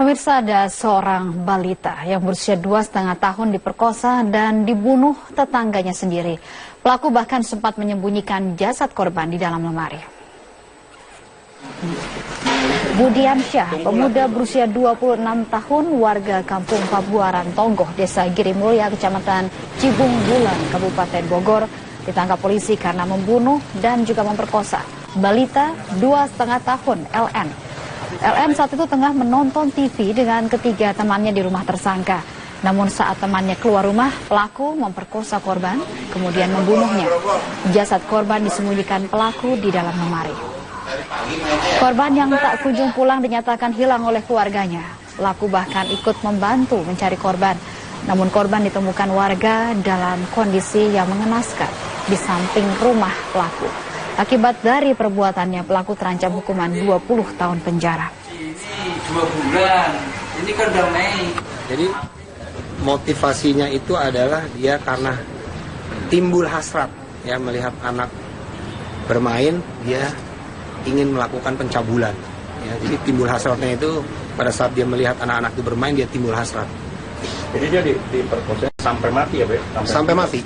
Pemirsa, ada seorang balita yang berusia 2,5 tahun diperkosa dan dibunuh tetangganya sendiri. Pelaku bahkan sempat menyembunyikan jasad korban di dalam lemari. Budiansyah, pemuda berusia 26 tahun, warga kampung Pabuaran Tonggoh, Desa Girimulya, Kecamatan Cibung Bulan, Kabupaten Bogor, ditangkap polisi karena membunuh dan juga memperkosa balita 2,5 tahun LN. LN saat itu tengah menonton TV dengan ketiga temannya di rumah tersangka. Namun saat temannya keluar rumah, pelaku memperkosa korban, kemudian membunuhnya. Jasad korban disembunyikan pelaku di dalam lemari. Korban yang tak kunjung pulang dinyatakan hilang oleh keluarganya. Pelaku bahkan ikut membantu mencari korban. Namun korban ditemukan warga dalam kondisi yang mengenaskan di samping rumah pelaku. Akibat dari perbuatannya, pelaku terancam hukuman 20 tahun penjara. 2 bulan, ini kan udah Mei. Jadi motivasinya itu adalah dia karena timbul hasrat ya melihat anak bermain, dia ingin melakukan pencabulan. Ya, jadi timbul hasratnya itu pada saat dia melihat anak-anak itu bermain, dia timbul hasrat. Jadi dia diperkosa sampai mati ya, Pak? Sampai mati.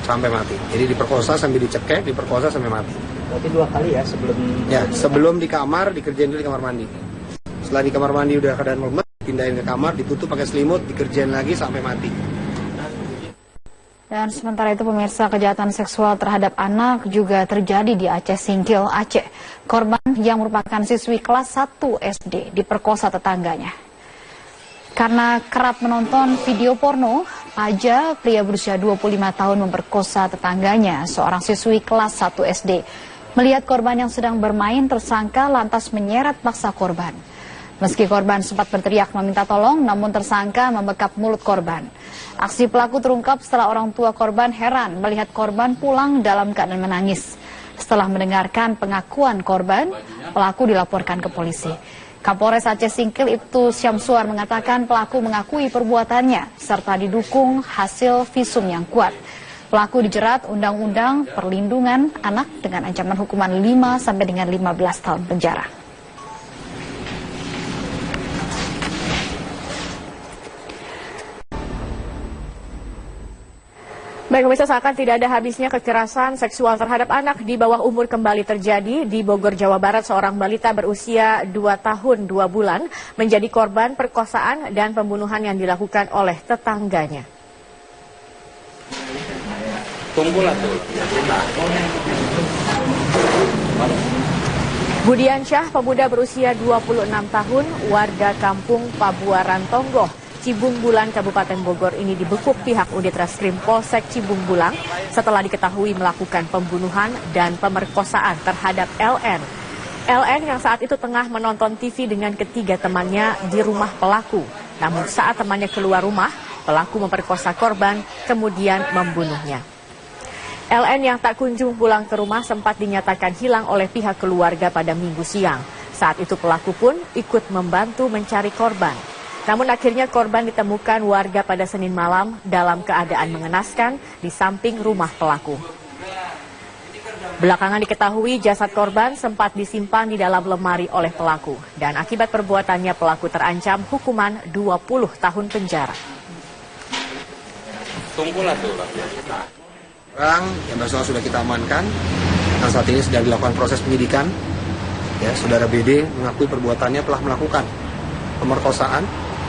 Sampai mati. Jadi diperkosa sambil dicekek, diperkosa sampai mati. Berarti 2 kali ya sebelum... Ya, sebelum di kamar, dikerjain dulu di kamar mandi. Setelah di kamar mandi udah keadaan lemes, pindahin ke kamar, ditutup pakai selimut, dikerjain lagi sampai mati. Dan sementara itu, pemirsa, kejahatan seksual terhadap anak juga terjadi di Aceh Singkil, Aceh. Korban yang merupakan siswi kelas 1 SD diperkosa tetangganya. Karena kerap menonton video porno, Aja, pria berusia 25 tahun memperkosa tetangganya, seorang siswi kelas 1 SD. Melihat korban yang sedang bermain, tersangka lantas menyeret paksa korban. Meski korban sempat berteriak meminta tolong, namun tersangka membekap mulut korban. Aksi pelaku terungkap setelah orang tua korban heran melihat korban pulang dalam keadaan menangis. Setelah mendengarkan pengakuan korban, pelaku dilaporkan ke polisi. Kapolres Aceh Singkil Ibtu Syamsuar mengatakan pelaku mengakui perbuatannya serta didukung hasil visum yang kuat. Pelaku dijerat Undang-Undang Perlindungan Anak dengan ancaman hukuman 5 sampai dengan 15 tahun penjara. Baik, pemirsa, seakan tidak ada habisnya kekerasan seksual terhadap anak di bawah umur kembali terjadi di Bogor, Jawa Barat. Seorang balita berusia 2 tahun 2 bulan menjadi korban perkosaan dan pembunuhan yang dilakukan oleh tetangganya. Tunggulah tuh. Budiansyah, pemuda berusia 26 tahun, warga kampung Pabuaran Tonggoh, Cibung Bulan, Kabupaten Bogor ini dibekuk pihak Unit Reskrim Polsek Cibung Bulang setelah diketahui melakukan pembunuhan dan pemerkosaan terhadap LN. LN yang saat itu tengah menonton TV dengan ketiga temannya di rumah pelaku. Namun saat temannya keluar rumah, pelaku memperkosa korban kemudian membunuhnya. LN yang tak kunjung pulang ke rumah sempat dinyatakan hilang oleh pihak keluarga pada Minggu siang. Saat itu pelaku pun ikut membantu mencari korban. Namun akhirnya korban ditemukan warga pada Senin malam dalam keadaan mengenaskan di samping rumah pelaku. Belakangan diketahui jasad korban sempat disimpan di dalam lemari oleh pelaku. Dan akibat perbuatannya pelaku terancam hukuman 20 tahun penjara. Tunggulah tuh. Orang yang bersangkutan sudah kita amankan dan saat ini sedang dilakukan proses penyidikan. Ya, saudara BD mengakui perbuatannya telah melakukan pemerkosaan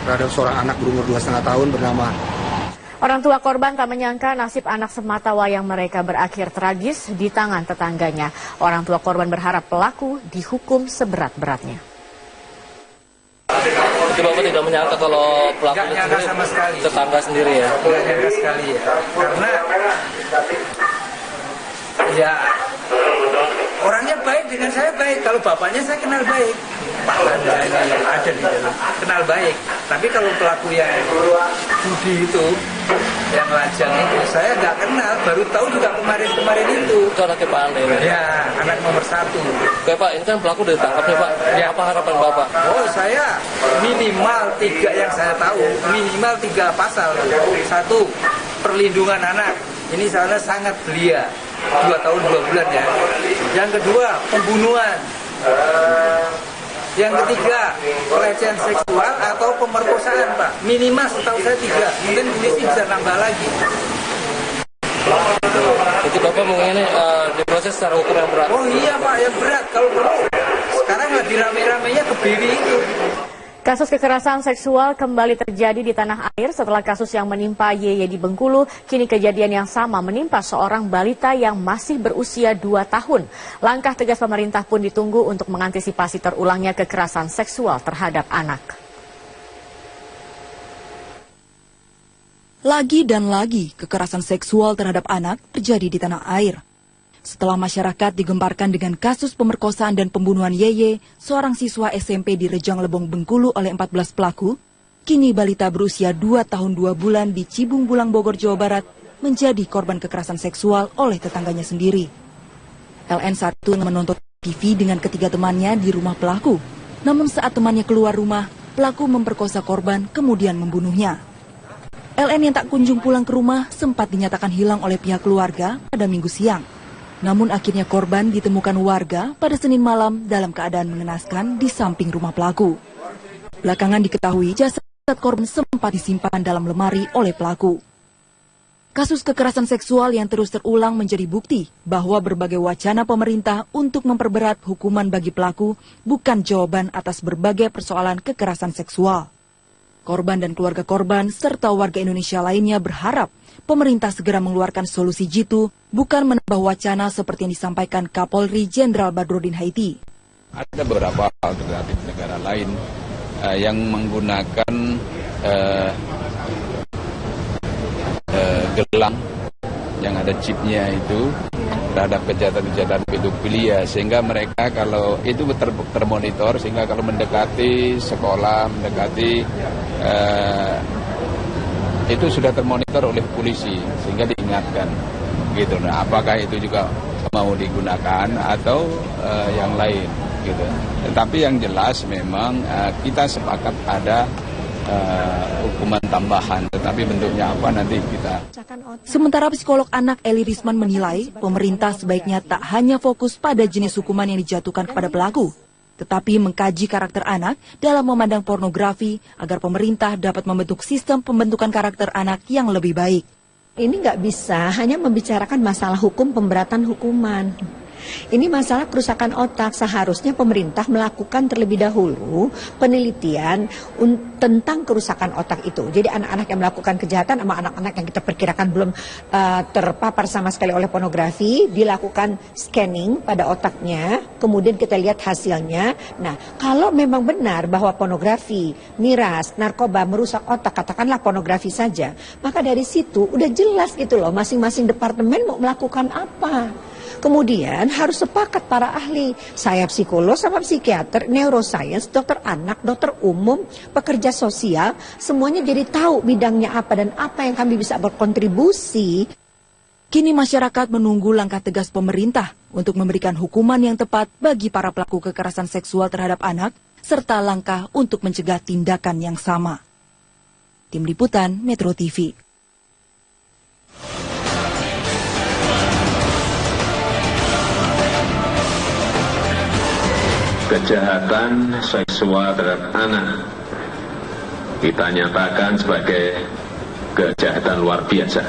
terhadap seorang anak berumur 2,5 tahun bernama. Orang tua korban tak menyangka nasib anak sematawayang mereka berakhir tragis di tangan tetangganya. Orang tua korban berharap pelaku dihukum seberat-beratnya. Bapak tidak menyangka kalau pelaku itu sama sekali. tetangga sendiri ya? Tidak nyangka sekali ya. Karena ya orangnya baik dengan saya baik. Kalau bapaknya saya kenal baik. Pak ada di dalam kenal baik. Tapi kalau pelaku yang Budi itu, yang lajang itu, saya nggak kenal. Baru tahu juga kemarin itu. Itu anaknya Pak Ane. Ya, anak nomor 1. Oke Pak, ini kan pelaku udah ditangkap nih Pak. Ya. Apa harapan Bapak? Oh, saya minimal 3 yang saya tahu. Minimal 3 pasal. 1, perlindungan anak. Ini soalnya sangat belia. 2 tahun 2 bulan ya. Yang kedua, pembunuhan. Yang ketiga, pelecehan seksual atau pemerkosaan, Pak. Minimal setahu saya 3. Mungkin polisi bisa nambah lagi. Jadi Bapak mengenai diproses secara hukum yang berat. Oh iya, Pak, yang berat. Kalau sekarang lagi rame-ramenya kebiri itu. Kasus kekerasan seksual kembali terjadi di tanah air setelah kasus yang menimpa YY di Bengkulu. Kini kejadian yang sama menimpa seorang balita yang masih berusia 2 tahun. Langkah tegas pemerintah pun ditunggu untuk mengantisipasi terulangnya kekerasan seksual terhadap anak. Lagi dan lagi kekerasan seksual terhadap anak terjadi di tanah air. Setelah masyarakat digemparkan dengan kasus pemerkosaan dan pembunuhan YY, seorang siswa SMP di Rejang Lebong, Bengkulu oleh 14 pelaku, kini balita berusia 2 tahun 2 bulan di Cibung Bulang, Bogor, Jawa Barat, menjadi korban kekerasan seksual oleh tetangganya sendiri. LN saat itu menonton TV dengan ketiga temannya di rumah pelaku. Namun saat temannya keluar rumah, pelaku memperkosa korban kemudian membunuhnya. LN yang tak kunjung pulang ke rumah sempat dinyatakan hilang oleh pihak keluarga pada Minggu siang. Namun akhirnya korban ditemukan warga pada Senin malam dalam keadaan mengenaskan di samping rumah pelaku. Belakangan diketahui jasad korban sempat disimpan dalam lemari oleh pelaku. Kasus kekerasan seksual yang terus terulang menjadi bukti bahwa berbagai wacana pemerintah untuk memperberat hukuman bagi pelaku bukan jawaban atas berbagai persoalan kekerasan seksual. Korban dan keluarga korban serta warga Indonesia lainnya berharap pemerintah segera mengeluarkan solusi jitu, bukan menambah wacana seperti yang disampaikan Kapolri Jenderal Badrodin Haiti. Ada beberapa alternatif negara lain yang menggunakan gelang yang ada chipnya itu terhadap kejahatan-kejahatan pedofilia, sehingga mereka kalau itu termonitor, sehingga kalau mendekati sekolah, mendekati itu sudah termonitor oleh polisi, sehingga diingatkan gitu. Nah, apakah itu juga mau digunakan atau yang lain gitu. Tetapi yang jelas memang kita sepakat ada hukuman tambahan, tetapi bentuknya apa nanti kita. Sementara psikolog anak Eli Risman menilai pemerintah sebaiknya tak hanya fokus pada jenis hukuman yang dijatuhkan kepada pelaku, tetapi mengkaji karakter anak dalam memandang pornografi agar pemerintah dapat membentuk sistem pembentukan karakter anak yang lebih baik. Ini nggak bisa hanya membicarakan masalah hukum pemberatan hukuman. Ini masalah kerusakan otak. Seharusnya pemerintah melakukan terlebih dahulu penelitian tentang kerusakan otak itu. Jadi anak-anak yang melakukan kejahatan sama anak-anak yang kita perkirakan belum terpapar sama sekali oleh pornografi, dilakukan scanning pada otaknya, kemudian kita lihat hasilnya. Nah, kalau memang benar bahwa pornografi, miras, narkoba merusak otak, katakanlah pornografi saja, maka dari situ udah jelas gitu loh, masing-masing departemen mau melakukan apa. Kemudian harus sepakat para ahli, saya psikolog sama psikiater, neuroscience, dokter anak, dokter umum, pekerja sosial, semuanya jadi tahu bidangnya apa dan apa yang kami bisa berkontribusi. Kini masyarakat menunggu langkah tegas pemerintah untuk memberikan hukuman yang tepat bagi para pelaku kekerasan seksual terhadap anak, serta langkah untuk mencegah tindakan yang sama. Tim Liputan Metro TV. Kejahatan seksual terhadap anak kita nyatakan sebagai kejahatan luar biasa.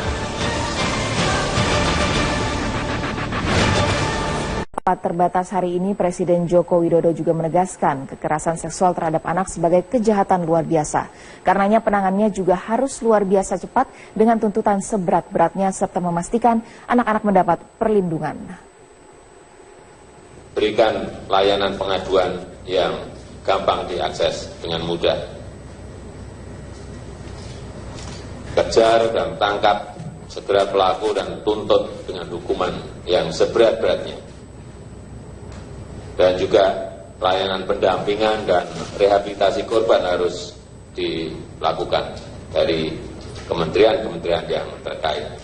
Rapat terbatas hari ini, Presiden Joko Widodo juga menegaskan kekerasan seksual terhadap anak sebagai kejahatan luar biasa. Karenanya penanganannya juga harus luar biasa cepat dengan tuntutan seberat-beratnya serta memastikan anak-anak mendapat perlindungan. Berikan layanan pengaduan yang gampang diakses dengan mudah. Kejar dan tangkap segera pelaku dan tuntut dengan hukuman yang seberat-beratnya. Dan juga layanan pendampingan dan rehabilitasi korban harus dilakukan dari kementerian-kementerian yang terkait.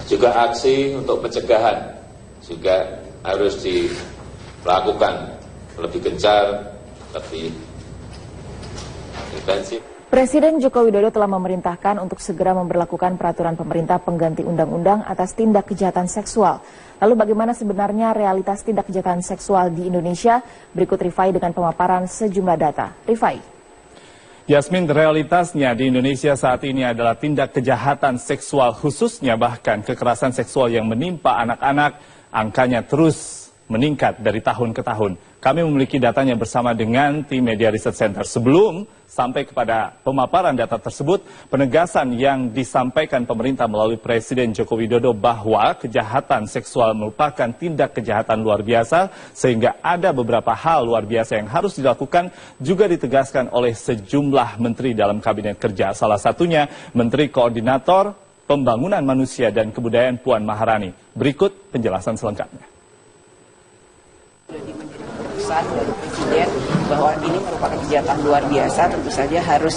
Juga aksi untuk pencegahan juga harus dilakukan lebih gencar, lebih intensif. Presiden Joko Widodo telah memerintahkan untuk segera memberlakukan peraturan pemerintah pengganti undang-undang atas tindak kejahatan seksual. Lalu bagaimana sebenarnya realitas tindak kejahatan seksual di Indonesia? Berikut Rifai dengan pemaparan sejumlah data. Rifai. Yasmin, realitasnya di Indonesia saat ini adalah tindak kejahatan seksual, khususnya bahkan kekerasan seksual yang menimpa anak-anak, angkanya terus meningkat dari tahun ke tahun. Kami memiliki datanya bersama dengan tim Media Research Center. Sebelum sampai kepada pemaparan data tersebut, penegasan yang disampaikan pemerintah melalui Presiden Joko Widodo bahwa kejahatan seksual merupakan tindak kejahatan luar biasa, sehingga ada beberapa hal luar biasa yang harus dilakukan, juga ditegaskan oleh sejumlah menteri dalam Kabinet Kerja. Salah satunya Menteri Koordinator Pembangunan Manusia dan Kebudayaan Puan Maharani. Berikut penjelasan selengkapnya. Dari Presiden bahwa ini merupakan kejahatan luar biasa, tentu saja harus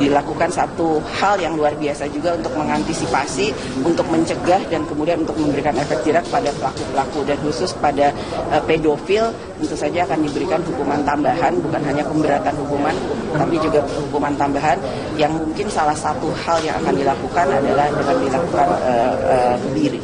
dilakukan satu hal yang luar biasa juga untuk mengantisipasi, untuk mencegah dan kemudian untuk memberikan efek jerak pada pelaku-pelaku, dan khusus pada pedofil tentu saja akan diberikan hukuman tambahan, bukan hanya pemberatan hukuman tapi juga hukuman tambahan, yang mungkin salah satu hal yang akan dilakukan adalah dengan dilakukan kebiri.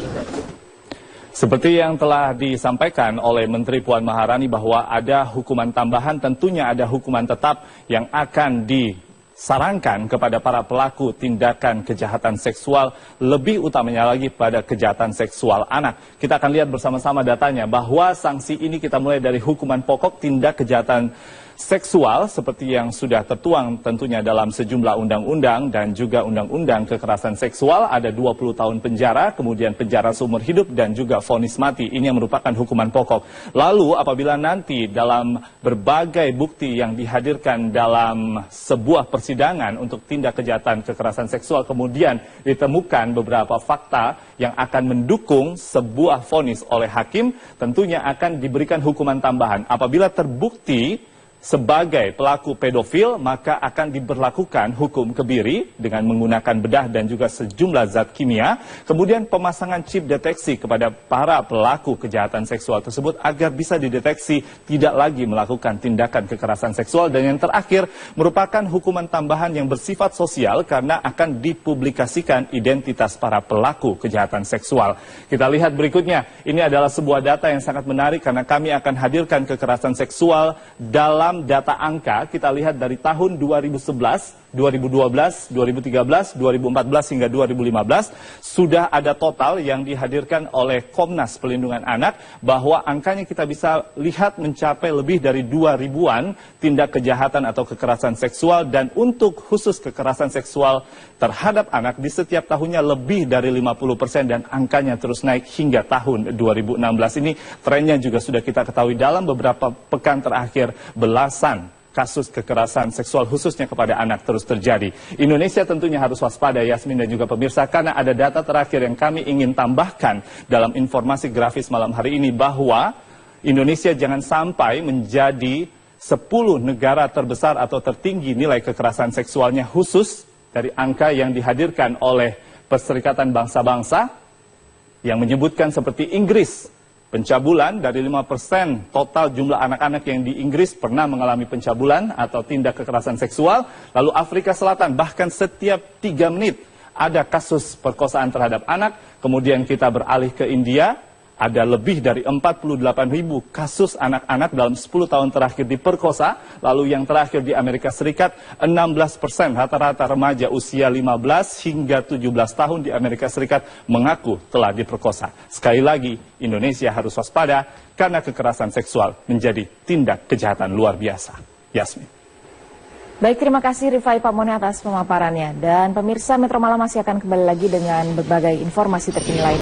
Seperti yang telah disampaikan oleh Menteri Puan Maharani bahwa ada hukuman tambahan, tentunya ada hukuman tetap yang akan disarankan kepada para pelaku tindakan kejahatan seksual, lebih utamanya lagi pada kejahatan seksual anak. Kita akan lihat bersama-sama datanya bahwa sanksi ini kita mulai dari hukuman pokok tindak kejahatan seksual seperti yang sudah tertuang tentunya dalam sejumlah undang-undang dan juga undang-undang kekerasan seksual, ada 20 tahun penjara, kemudian penjara seumur hidup dan juga vonis mati. Ini yang merupakan hukuman pokok. Lalu apabila nanti dalam berbagai bukti yang dihadirkan dalam sebuah persidangan untuk tindak kejahatan kekerasan seksual kemudian ditemukan beberapa fakta yang akan mendukung sebuah vonis oleh hakim, tentunya akan diberikan hukuman tambahan. Apabila terbukti sebagai pelaku pedofil, maka akan diberlakukan hukum kebiri dengan menggunakan bedah dan juga sejumlah zat kimia. Kemudian pemasangan chip deteksi kepada para pelaku kejahatan seksual tersebut agar bisa dideteksi tidak lagi melakukan tindakan kekerasan seksual. Dan yang terakhir merupakan hukuman tambahan yang bersifat sosial karena akan dipublikasikan identitas para pelaku kejahatan seksual. Kita lihat berikutnya, ini adalah sebuah data yang sangat menarik karena kami akan hadirkan kekerasan seksual dalam data angka. Kita lihat dari tahun 2011, 2012, 2013, 2014 hingga 2015 sudah ada total yang dihadirkan oleh Komnas Perlindungan Anak bahwa angkanya kita bisa lihat mencapai lebih dari 2.000-an tindak kejahatan atau kekerasan seksual, dan untuk khusus kekerasan seksual terhadap anak di setiap tahunnya lebih dari 50% dan angkanya terus naik hingga tahun 2016 ini. Trennya juga sudah kita ketahui dalam beberapa pekan terakhir, belasan kasus kekerasan seksual khususnya kepada anak terus terjadi. Indonesia tentunya harus waspada, Yasmin dan juga pemirsa, karena ada data terakhir yang kami ingin tambahkan dalam informasi grafis malam hari ini bahwa Indonesia jangan sampai menjadi 10 negara terbesar atau tertinggi nilai kekerasan seksualnya, khusus dari angka yang dihadirkan oleh Perserikatan Bangsa-Bangsa yang menyebutkan seperti Inggris. Pencabulan dari 5% total jumlah anak-anak yang di Inggris pernah mengalami pencabulan atau tindak kekerasan seksual. Lalu Afrika Selatan bahkan setiap 3 menit ada kasus perkosaan terhadap anak. Kemudian kita beralih ke India, ada lebih dari 48.000 kasus anak-anak dalam 10 tahun terakhir diperkosa. Lalu yang terakhir di Amerika Serikat, 16% rata-rata remaja usia 15 hingga 17 tahun di Amerika Serikat mengaku telah diperkosa. Sekali lagi, Indonesia harus waspada karena kekerasan seksual menjadi tindak kejahatan luar biasa. Yasmin. Baik, terima kasih Rifai Pamone atas pemaparannya. Dan pemirsa, Metro Malam masih akan kembali lagi dengan berbagai informasi terkini lain.